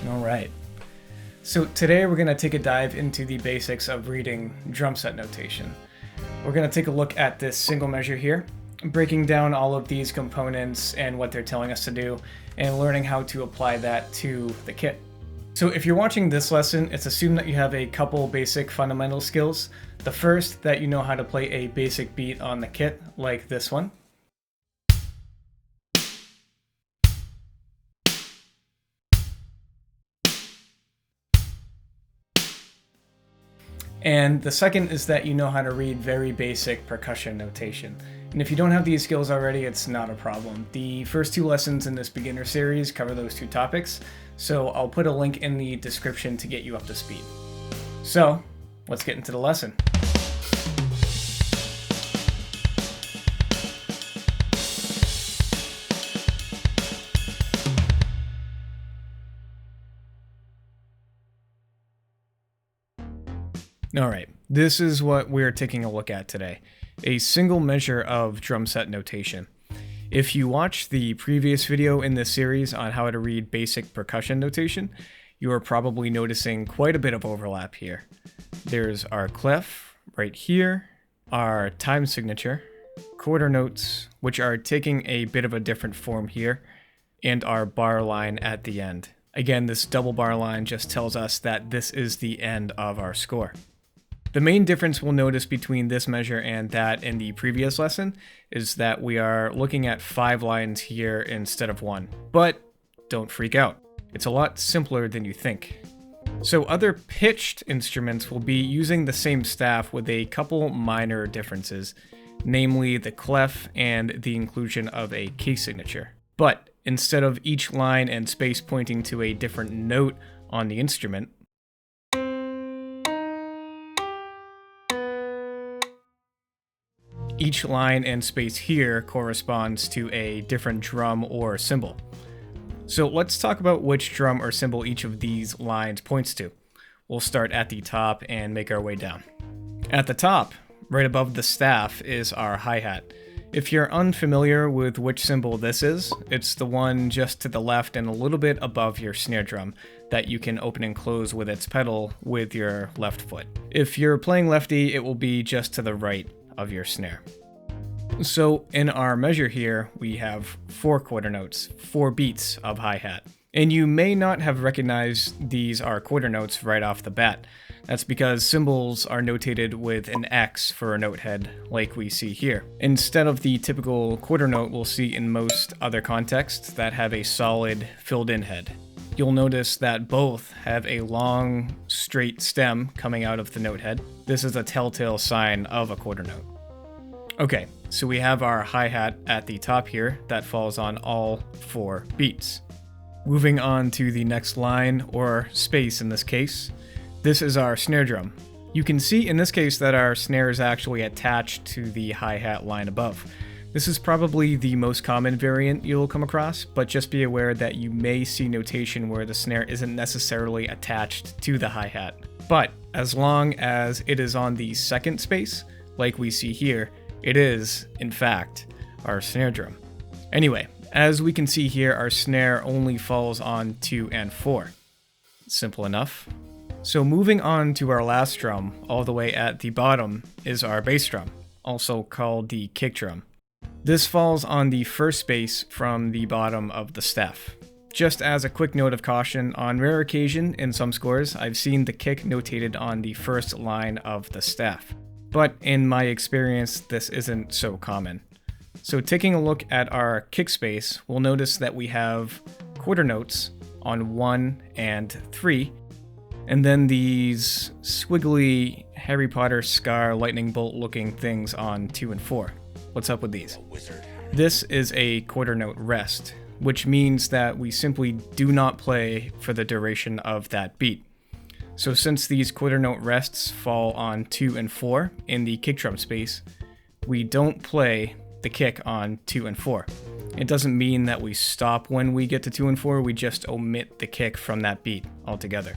All right. So today we're going to take a dive into the basics of reading drum set notation. We're going to take a look at this single measure here, breaking down all of these components and what they're telling us to do, and learning how to apply that to the kit. So if you're watching this lesson, it's assumed that you have a couple basic fundamental skills. The first, that you know how to play a basic beat on the kit, like this one. And the second is that you know how to read very basic percussion notation. And if you don't have these skills already, it's not a problem. The first two lessons in this beginner series cover those two topics, so I'll put a link in the description to get you up to speed. So, let's get into the lesson. Alright, this is what we're taking a look at today. A single measure of drum set notation. If you watched the previous video in this series on how to read basic percussion notation, you are probably noticing quite a bit of overlap here. There's our clef right here, our time signature, quarter notes, which are taking a bit of a different form here, and our bar line at the end. Again, this double bar line just tells us that this is the end of our score. The main difference we'll notice between this measure and that in the previous lesson is that we are looking at 5 lines here instead of 1. But don't freak out. It's a lot simpler than you think. So other pitched instruments will be using the same staff with a couple minor differences, namely the clef and the inclusion of a case signature. But instead of each line and space pointing to a different note on the instrument, each line and space here corresponds to a different drum or cymbal. So let's talk about which drum or cymbal each of these lines points to. We'll start at the top and make our way down. At the top, right above the staff, is our hi-hat. If you're unfamiliar with which cymbal this is, it's the one just to the left and a little bit above your snare drum that you can open and close with its pedal with your left foot. If you're playing lefty, it will be just to the right of your snare. So in our measure here, we have 4 quarter notes, 4 beats of hi-hat. And you may not have recognized these are quarter notes right off the bat. That's because cymbals are notated with an X for a note head, like we see here, instead of the typical quarter note we'll see in most other contexts that have a solid filled-in head. You'll notice that both have a long, straight stem coming out of the note head. This is a telltale sign of a quarter note. Okay, so we have our hi-hat at the top here that falls on all 4 beats. Moving on to the next line, or space in this case, this is our snare drum. You can see in this case that our snare is actually attached to the hi-hat line above. This is probably the most common variant you'll come across, but just be aware that you may see notation where the snare isn't necessarily attached to the hi-hat. But as long as it is on the second space, like we see here, it is, in fact, our snare drum. Anyway, as we can see here, our snare only falls on 2 and 4. Simple enough. So moving on to our last drum, all the way at the bottom, is our bass drum, also called the kick drum. This falls on the first space from the bottom of the staff. Just as a quick note of caution, on rare occasion in some scores, I've seen the kick notated on the first line of the staff. But in my experience, this isn't so common. So taking a look at our kick space, we'll notice that we have quarter notes on 1 and 3, and then these squiggly Harry Potter scar lightning bolt looking things on 2 and 4. What's up with these? This is a quarter note rest, which means that we simply do not play for the duration of that beat. So since these quarter note rests fall on 2 and 4 in the kick drum space, we don't play the kick on 2 and 4. It doesn't mean that we stop when we get to 2 and 4, we just omit the kick from that beat altogether.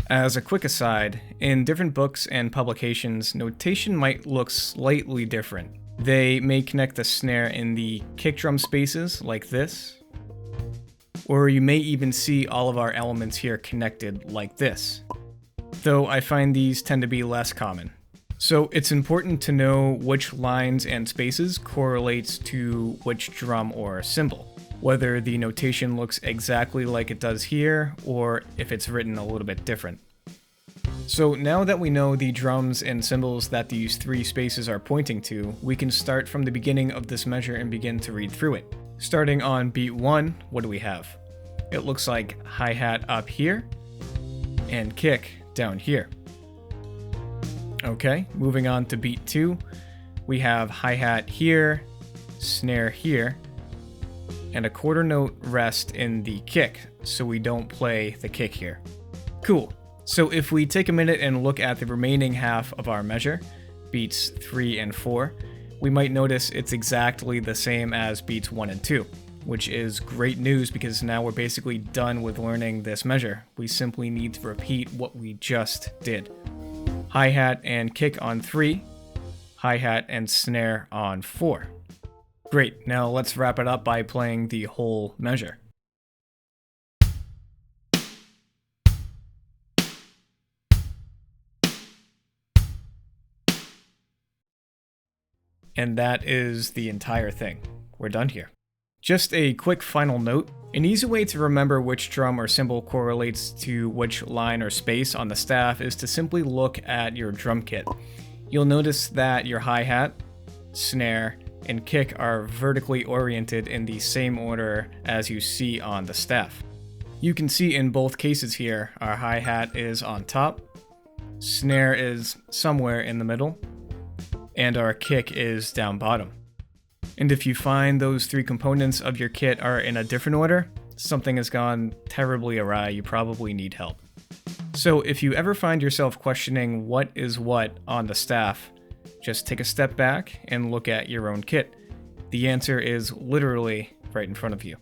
As a quick aside, in different books and publications, notation might look slightly different. They may connect the snare in the kick drum spaces like this, Or you may even see all of our elements here connected like this. Though I find these tend to be less common. So it's important to know which lines and spaces correlates to which drum or cymbal, whether the notation looks exactly like it does here, or if it's written a little bit different. So now that we know the drums and cymbals that these three spaces are pointing to, we can start from the beginning of this measure and begin to read through it. Starting on beat 1, what do we have? It looks like hi-hat up here, and kick down here. Okay, moving on to beat 2, we have hi-hat here, snare here, and a quarter note rest in the kick, so we don't play the kick here. Cool. So if we take a minute and look at the remaining half of our measure, beats 3 and 4, we might notice it's exactly the same as beats 1 and 2, which is great news because now we're basically done with learning this measure. We simply need to repeat what we just did. Hi-hat and kick on 3, hi-hat and snare on 4. Great, now let's wrap it up by playing the whole measure. And that is the entire thing. We're done here. Just a quick final note. An easy way to remember which drum or cymbal correlates to which line or space on the staff is to simply look at your drum kit. You'll notice that your hi-hat, snare, and kick are vertically oriented in the same order as you see on the staff. You can see in both cases here, our hi-hat is on top, snare is somewhere in the middle, and our kick is down bottom. And if you find those three components of your kit are in a different order, something has gone terribly awry, you probably need help. So if you ever find yourself questioning what is what on the staff, just take a step back and look at your own kit. The answer is literally right in front of you.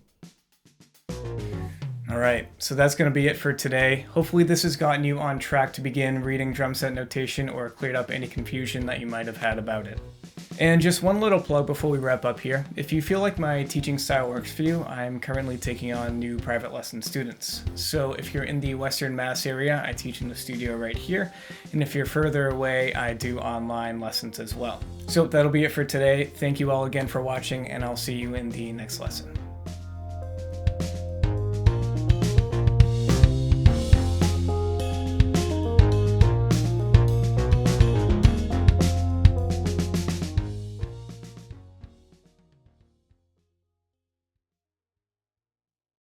Alright, so that's going to be it for today. Hopefully this has gotten you on track to begin reading drum set notation or cleared up any confusion that you might have had about it. And just one little plug before we wrap up here. If you feel like my teaching style works for you, I'm currently taking on new private lesson students. So if you're in the Western Mass area, I teach in the studio right here. And if you're further away, I do online lessons as well. So that'll be it for today. Thank you all again for watching, and I'll see you in the next lesson.